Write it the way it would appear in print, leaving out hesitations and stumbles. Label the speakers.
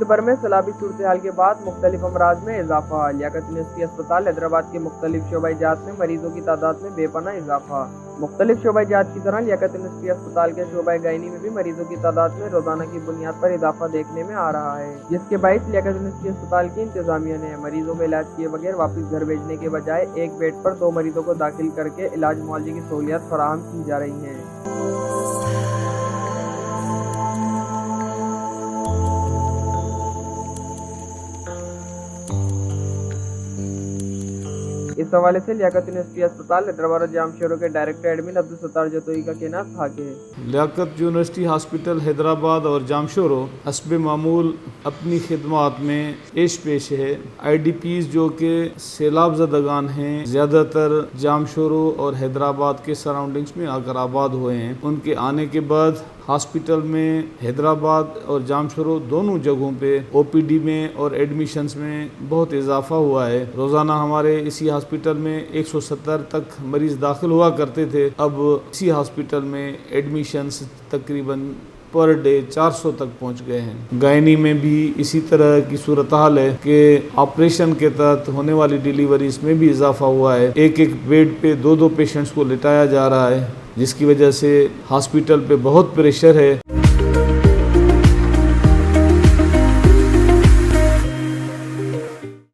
Speaker 1: بھر میں سیلابی صورتحال کے بعد مختلف امراض میں اضافہ۔ لیاقت یونیورسٹی اسپتال حیدرآباد کے مختلف شعبہ جات میں مریضوں کی تعداد میں بے پناہ اضافہ۔ مختلف شعبہ جات کی طرح لیاقت یونیورسٹی اسپتال کے شعبہ گائنی میں بھی مریضوں کی تعداد میں روزانہ کی بنیاد پر اضافہ دیکھنے میں آ رہا ہے، جس کے باعث لیاقت یونیورسٹی اسپتال کی انتظامیہ نے مریضوں کو علاج کیے بغیر واپس گھر بھیجنے کے بجائے ایک بیڈ پر 2 مریضوں کو داخل کر کے علاج معالجے کی سہولیات فراہم کی جا رہی ہیں۔ اس حوالے سے لیاقت یونیورسٹی اسپتال حیدرآباد اور جام شہروں کے ڈائریکٹر ایڈمن عبدالستار جتوئی کا کہنا تھا کہ
Speaker 2: لیاقت یونیورسٹی ہاسپٹل حیدرآباد اور جام شہروں حسب معمول اپنی خدمات میں پیش ہے۔ آئی ڈی پیز جو کہ سیلاب زدگان ہیں، زیادہ تر جام شہروں اور حیدرآباد کے سراؤنڈنگز میں آ کر آباد ہوئے ہیں، ان کے آنے کے بعد ہاسپٹل میں حیدرآباد اور جام شہروں دونوں جگہوں پہ او پی ڈی میں اور ایڈمیشنز میں بہت اضافہ ہوا ہے۔ روزانہ ہمارے اسی ہاسپٹل میں 170 تک مریض داخل ہوا کرتے تھے، اب اسی ہاسپٹل میں ایڈمیشنز تقریباً پر ڈے 400 تک پہنچ گئے ہیں۔ گائنی میں بھی اسی طرح کی صورتحال ہے کہ آپریشن کے تحت ہونے والی ڈیلیوریز میں بھی اضافہ ہوا ہے، ایک بیڈ پہ 2 پیشنٹس کو لٹایا جا رہا ہے، جس کی وجہ سے ہاسپٹل پہ بہت پریشر ہے۔